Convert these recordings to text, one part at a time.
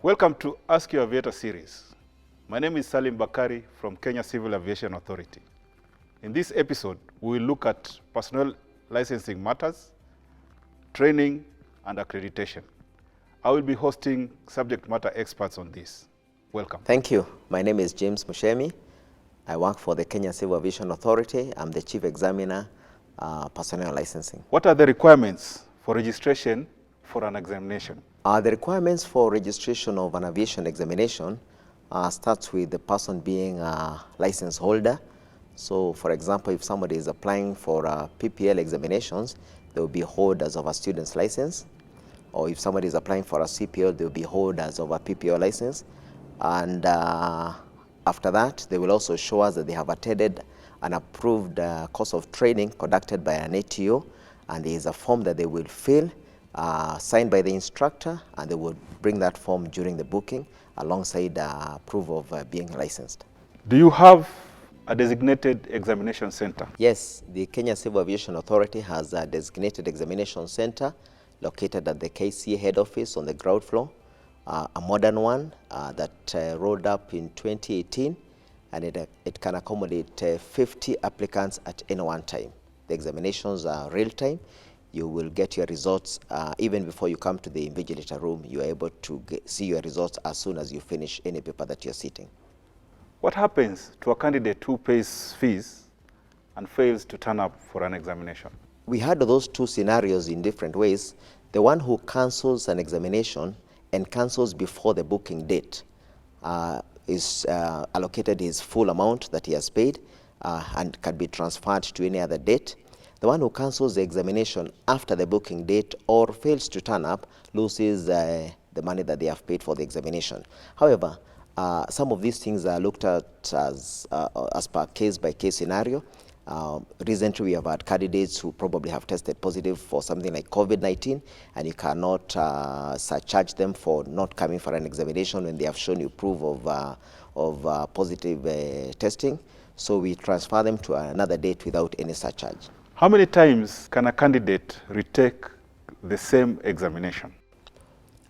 Welcome to Ask Your Aviator series. My name is Salim Bakari from Kenya Civil Aviation Authority. In this episode, we will look at personnel licensing matters, training, and accreditation. I will be hosting subject matter experts on this. Welcome. Thank you. My name is James Muchemi. I work for the Kenya Civil Aviation Authority. I'm the Chief Examiner, Personnel Licensing. What are the requirements for registration for an examination? The requirements for registration of an aviation examination starts with the person being a license holder. So, for example, if somebody is applying for PPL examinations, they will be holders of a student's license. Or if somebody is applying for a CPL, they will be holders of a PPL license. And after that, they will also show us that they have attended an approved course of training conducted by an ATO, and there is a form that they will fill, signed by the instructor, and they will bring that form during the booking alongside proof of being licensed. Do you have a designated examination center? Yes, the Kenya Civil Aviation Authority has a designated examination center located at the KCAA head office on the ground floor. A modern one that rolled up in 2018, and it can accommodate 50 applicants at any one time. The examinations are real time. You will get your results even before you come to the invigilator room. You are able to see your results as soon as you finish any paper that you're sitting. What happens to a candidate who pays fees and fails to turn up for an examination? We had those two scenarios in different ways. The one who cancels an examination and cancels before the booking date is allocated his full amount that he has paid and can be transferred to any other date. The one who cancels the examination after the booking date or fails to turn up loses the money that they have paid for the examination. However, some of these things are looked at as per case-by-case scenario. Recently, we have had candidates who probably have tested positive for something like COVID-19, and you cannot surcharge them for not coming for an examination when they have shown you proof of positive testing. So we transfer them to another date without any surcharge. How many times can a candidate retake the same examination?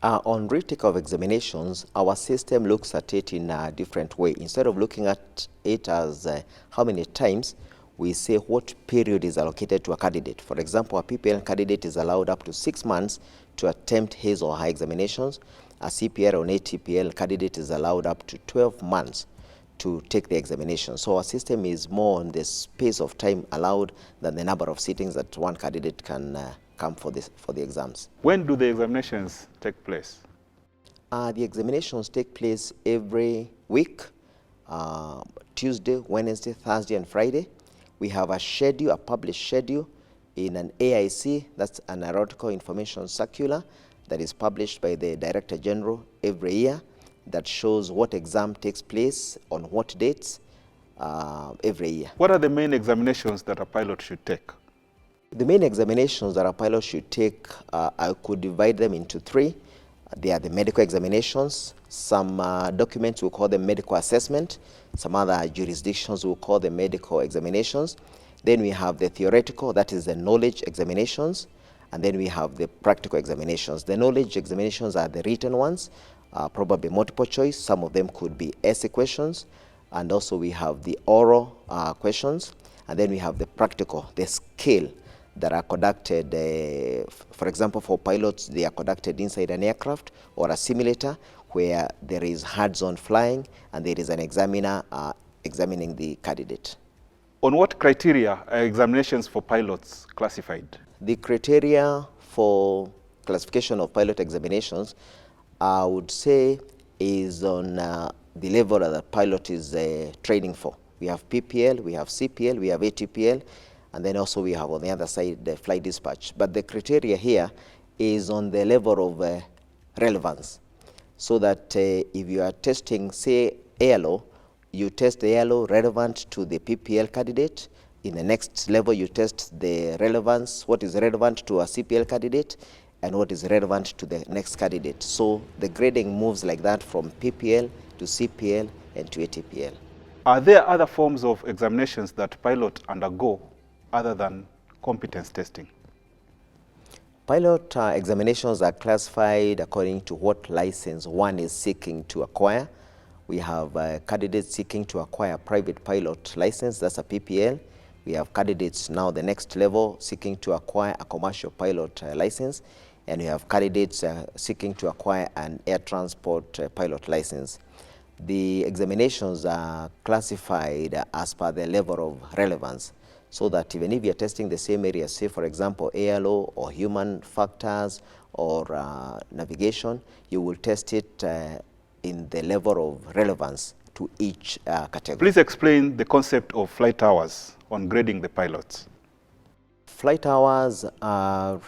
On retake of examinations, our system looks at it in a different way. Instead of looking at it as how many times, we say what period is allocated to a candidate. For example, a PPL candidate is allowed up to 6 months to attempt his or her examinations. A CPL or an ATPL candidate is allowed up to 12 months to take the examination. So our system is more on the space of time allowed than the number of sittings that one candidate can come for the exams. When do the examinations take place? The examinations take place every week, Tuesday, Wednesday, Thursday, and Friday. We have a schedule, a published schedule in an AIC, that's an Aeronautical Information Circular, that is published by the Director General every year, that shows what exam takes place on what dates every year. What are the main examinations that a pilot should take? The main examinations that a pilot should take, I could divide them into three. They are the medical examinations. Some documents will call them medical assessment. Some other jurisdictions will call them medical examinations. Then we have the theoretical, that is the knowledge examinations. And then we have the practical examinations. The knowledge examinations are the written ones, probably multiple choice. Some of them could be essay questions. And also we have the oral questions. And then we have the practical, the skill that are conducted, for example, for pilots, they are conducted inside an aircraft or a simulator where there is hands-on flying and there is an examiner examining the candidate. On what criteria are examinations for pilots classified? The criteria for classification of pilot examinations, I would say, is on the level that the pilot is training for. We have PPL, we have CPL, we have ATPL, and then also we have on the other side the flight dispatch. But the criteria here is on the level of relevance. So that if you are testing, say, ALO, you test the ALO relevant to the PPL candidate. In the next level, you test the relevance, what is relevant to a CPL candidate, and what is relevant to the next candidate. So the grading moves like that from PPL to CPL and to ATPL. Are there other forms of examinations that pilots undergo other than competence testing? Pilot examinations are classified according to what license one is seeking to acquire. We have candidates seeking to acquire a private pilot license, that's a PPL. We have candidates now the next level seeking to acquire a commercial pilot license, and we have candidates seeking to acquire an air transport pilot license. The examinations are classified as per the level of relevance, so that even if you're testing the same area, say for example ALO or human factors or navigation, you will test it in the level of relevance to each category. Please explain the concept of flight hours on grading the pilots. Flight hours are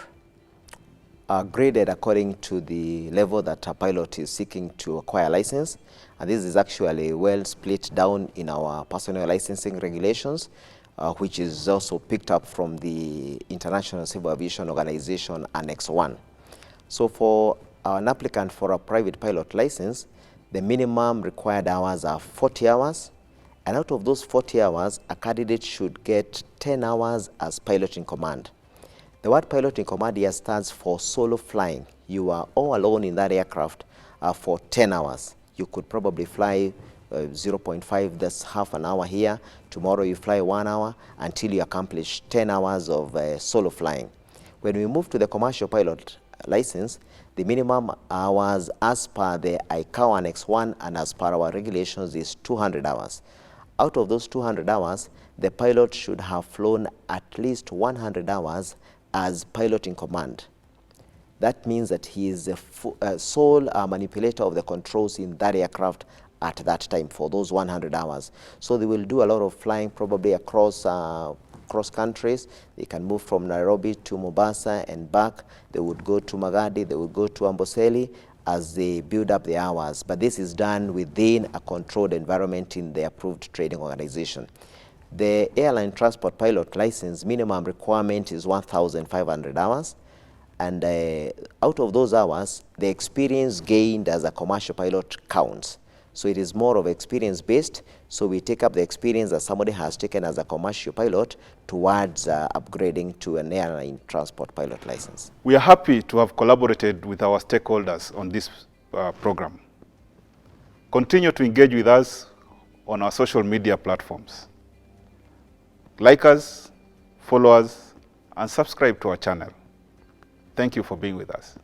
graded according to the level that a pilot is seeking to acquire a license, and this is actually well split down in our personnel licensing regulations, which is also picked up from the International Civil Aviation Organization Annex 1. So for an applicant for a private pilot license, the minimum required hours are 40 hours, and out of those 40 hours, a candidate should get 10 hours as pilot in command. The word pilot in command here stands for solo flying. You are all alone in that aircraft for 10 hours. You could probably fly 0.5, that's half an hour here. Tomorrow you fly 1 hour until you accomplish 10 hours of solo flying. When we move to the commercial pilot license, the minimum hours as per the ICAO Annex 1 and as per our regulations is 200 hours. Out of those 200 hours, the pilot should have flown at least 100 hours as pilot in command. That means that he is the sole manipulator of the controls in that aircraft at that time for those 100 hours. So they will do a lot of flying probably across cross countries. They can move from Nairobi to Mombasa and back. They would go to Magadi, they would go to Amboseli as they build up the hours. But this is done within a controlled environment in the approved training organization. The airline transport pilot license minimum requirement is 1,500 hours. And out of those hours, the experience gained as a commercial pilot counts. So it is more of experience based. So we take up the experience that somebody has taken as a commercial pilot towards upgrading to an airline transport pilot license. We are happy to have collaborated with our stakeholders on this program. Continue to engage with us on our social media platforms. Like us, follow us, and subscribe to our channel. Thank you for being with us.